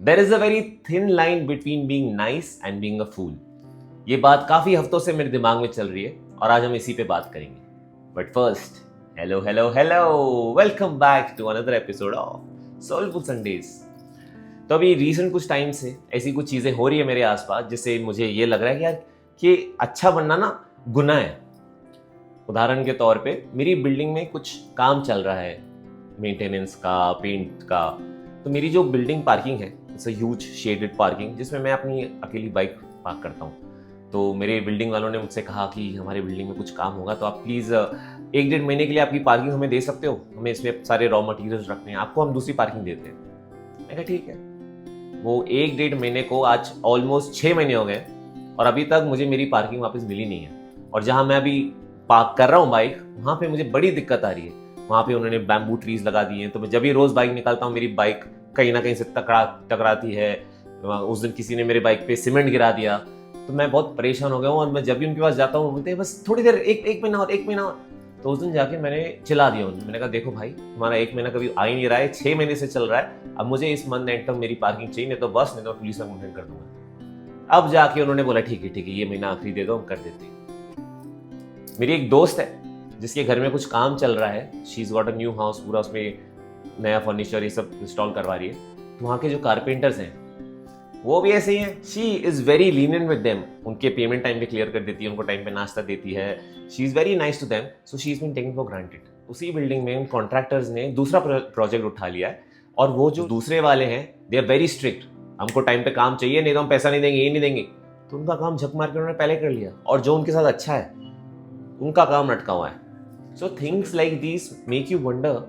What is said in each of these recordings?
There is a very thin line between being nice and being a fool. ये बात काफी हफ्तों से मेरे दिमाग में चल रही है और आज हम इसी पे बात करेंगे। But first, hello hello hello, welcome back to another episode of soulful Sundays. तो अभी रीसेंट कुछ टाइम से ऐसी कुछ चीजें हो रही है मेरे आसपास जिससे मुझे ये लग रहा है कि यार कि अच्छा बनना ना गुनाह है। उदाहरण के तौर पे मेरी बिल्डिंग में कुछ काम चल रहा है, मेंटेनेंस का, पेंट का। तो मेरी जो बिल्डिंग पार्किंग है, it's a huge shaded parking जिसमें मैं अपनी अकेली बाइक पार्क करता हूँ। तो मेरे बिल्डिंग वालों ने मुझसे कहा कि हमारे बिल्डिंग में कुछ काम होगा तो आप प्लीज़ 1-1.5 महीने के लिए आपकी पार्किंग हमें दे सकते हो, हमें इसमें सारे रॉ मटेरियल्स रखने हैं, आपको हम दूसरी पार्किंग देते हैं। मैं कहा ठीक है। वो 1-1.5 महीने को आज ऑलमोस्ट 6 महीने हो गए और अभी तक मुझे मेरी पार्किंग वापस मिली नहीं है। और जहाँ मैं अभी पार्क कर रहा हूँ बाइक, वहाँ पे मुझे बड़ी दिक्कत आ रही है। वहाँ पे उन्होंने बैम्बू ट्रीज लगा दिए हैं, तो मैं जब भी रोज बाइक निकालता हूँ मेरी बाइक कहीं ना कहीं से टकराती है। उस दिन किसी ने मेरे बाइक पे सीमेंट गिरा दिया, तो मैं बहुत परेशान हो गया हूँ। और मैं जब भी उनके पास जाता हूँ बोलते हैं बस थोड़ी देर, एक महीना और, 1 महीना और। तो उस दिन जाके मैंने चिल्ला दिया उन्हें। मैंने कहा देखो भाई, तुम्हारा 1 महीना कभी आ ही नहीं रहा है, 6 महीने से चल रहा है। अब मुझे इस मंथ एंड तक मेरी पार्किंग चाहिए, नहीं तो बस, नहीं तो पुलिस में कंप्लेंट कर दूंगा। अब जाके उन्होंने बोला ठीक है ये महीना आखिरी दे दो, हम कर देते हैं। मेरी एक दोस्त है जिसके घर में कुछ काम चल रहा है, she is got a new house, पूरा उसमें नया फर्नीचर ये सब इंस्टॉल करवा रही है। तो वहाँ के जो कारपेंटर्स हैं वो भी ऐसे ही हैं। She is very lenient with them, उनके पेमेंट टाइम पे क्लियर कर देती है, उनको टाइम पे नाश्ता देती है। She is very nice to them, so she is been taken for granted. उसी बिल्डिंग में उन कॉन्ट्रैक्टर्स ने दूसरा प्रोजेक्ट उठा लिया है और वो जो दूसरे वाले हैं दे आर वेरी स्ट्रिक्ट। हमको टाइम पे काम चाहिए, नहीं तो हम पैसा नहीं देंगे, ये नहीं देंगे। तो उनका काम झक मार के उन्होंने पहले कर लिया और जो उनके साथ अच्छा है उनका काम अटका हुआ है। So things like this make you wonder,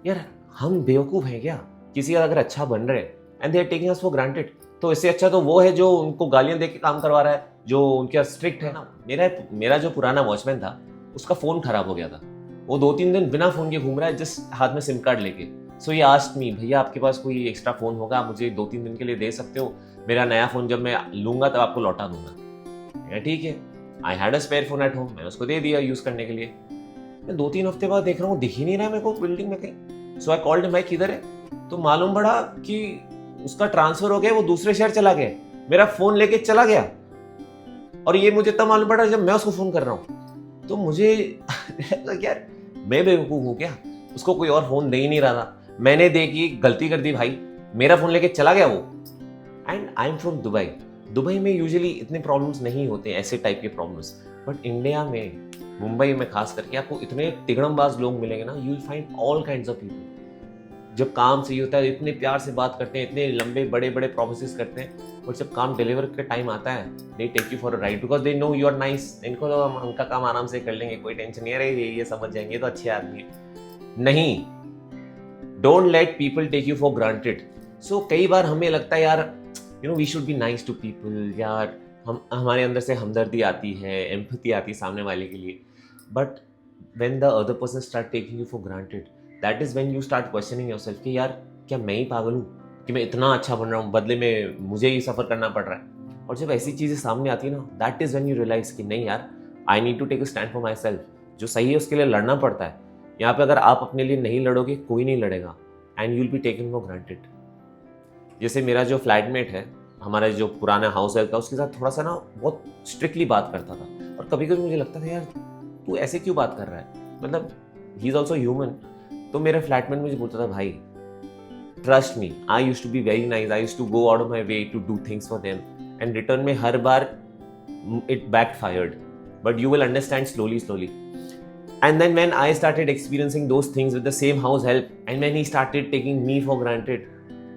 यार हम बेवकूफ हैं क्या? किसी का अगर अच्छा बन रहे and they are taking us for granted, तो इससे अच्छा तो वो है जो उनको गालियां दे के काम करवा रहा है, जो उनका स्ट्रिक्ट है ना। मेरा जो पुराना वॉचमैन था उसका फोन खराब हो गया था। वो 2-3 दिन बिना फोन के घूम रहा है, जस्ट हाथ में सिम कार्ड लेके। सो ये आस्क्ड मी, भैया आपके पास कोई एक्स्ट्रा फोन होगा, आप मुझे 2-3 दिन के लिए दे सकते हो? मेरा नया फोन जब मैं लूंगा तब आपको लौटा दूंगा। ठीक है। I had a spare phone at home, मैंने उसको दे दिया यूज करने के लिए। मैं 2-3 हफ्ते बाद देख रहा हूँ दिख ही नहीं रहा मेरे को बिल्डिंग में कहीं। सो आई कॉल्ड हिम, भाई किधर है? तो मालूम पड़ा कि उसका ट्रांसफर हो गया, वो दूसरे शहर चला गया, मेरा फोन लेके चला गया। और ये मुझे तब मालूम पड़ा जब मैं उसको फोन कर रहा हूँ। तो मुझे यार मैं बेवकूफ हूँ क्या? उसको कोई और फोन दे ही नहीं रहा था, मैंने दे की गलती कर दी भाई, मेरा फोन लेके चला गया वो। And I am from Dubai. Dubai में यूजुअली इतने प्रॉब्लम्स नहीं होते, ऐसे टाइप के प्रॉब्लम्स। बट इंडिया में, मुंबई में खास करके आपको इतने तिगड़मबाज लोग मिलेंगे ना, you will find all kinds of people. जब काम चाहिए होता है इतने प्यार से बात करते हैं, इतने लंबे बड़े बड़े प्रोमिस करते हैं, बट जब काम डिलीवर के टाइम आता है they take you for a ride because they know you are nice. इनको तो हम उनका काम आराम से कर लेंगे, कोई टेंशन नहीं है, ये समझ जाएंगे, तो अच्छे आदमी है। नहीं, don't let people take you for granted. So कई बार हमें लगता है यार we should be nice to people, यार हमारे अंदर से हमदर्दी आती है, एम्पैथी आती है सामने वाले के लिए। But when the other person start taking you for granted, that is when you start questioning yourself कि यार क्या मैं ही पागल हूँ कि मैं इतना अच्छा बन रहा हूँ, बदले में मुझे ही सफर करना पड़ रहा है। और जब ऐसी चीजें सामने आती है ना, that is when you realise कि नहीं यार, I need to take a stand for myself. जो सही है उसके लिए लड़ना पड़ता है। यहाँ पे अगर आप अपने लिए नहीं लड़ोगे, कोई नहीं लड़ेगा and you will be taken for granted. जैसे मेरा जो फ्लैटमेट है, हमारा जो पुराना हाउस हेल्प था, उसके साथ थोड़ा सा ना बहुत स्ट्रिक्टली बात करता था। और कभी कभी मुझे लगता था यार तू ऐसे क्यों बात कर रहा है, मतलब ही इज ऑल्सो ह्यूमन। तो मेरा फ्लैटमेट मुझे बोलता था, भाई trust me, I used to be very nice, I used to go out of my way to do things for them, and return में हर बार it backfired, but you will understand slowly. And then when I started experiencing those things with the same house help, and when he started taking me for granted,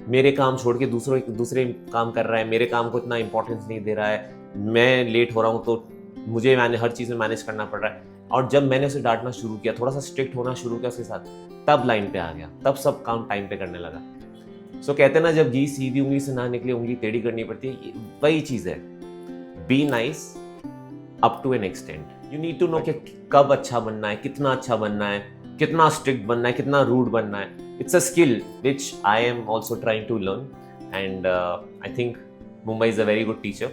मेरे काम छोड़ के दूसरे काम कर रहा है, मेरे काम को इतना इंपॉर्टेंस नहीं दे रहा है, मैं लेट हो रहा हूँ तो मुझे हर चीज़ में मैनेज करना पड़ रहा है। और जब मैंने उसे डांटना शुरू किया, थोड़ा सा स्ट्रिक्ट होना शुरू किया उसके साथ, तब लाइन पे आ गया, तब सब काम टाइम पे करने लगा। सो कहते हैं ना, जब घी सीधी उंगली से ना निकले उंगली टेढ़ी करनी पड़ती है, वही चीज़ है। Be nice up to an extent. You need to know कि कब अच्छा बनना है, कितना अच्छा बनना है, कितना स्ट्रिक्ट बनना है, कितना रूड बनना है। It's a skill which I am also trying to learn, and I think Mumbai is a very good teacher,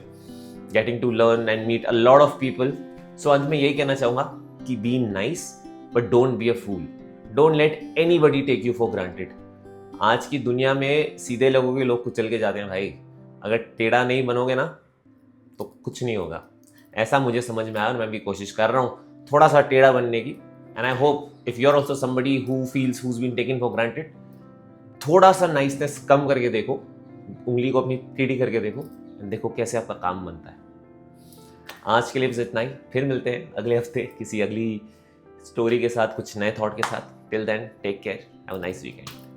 getting to learn and meet a lot of people. So अंत में यही कहना चाहूंगा कि be nice but don't be a fool, don't let anybody take you for granted. आज की दुनिया में सीधे लगोगे लोग कुचल के जाते हैं भाई, अगर टेढ़ा नहीं बनोगे ना तो कुछ नहीं होगा। ऐसा मुझे समझ में आया और मैं भी कोशिश कर रहा हूँ थोड़ा सा टेढ़ा बनने की। And I hope if you are also somebody who feels who's been taken for granted, थोड़ा सा नाइसनेस कम करके देखो, उंगली को अपनी टेढ़ी करके देखो, देखो कैसे आपका काम बनता है। आज के लिए बस इतना ही, फिर मिलते हैं अगले हफ्ते किसी अगली स्टोरी के साथ, कुछ नए थॉट के साथ। Till then take care, have a nice weekend.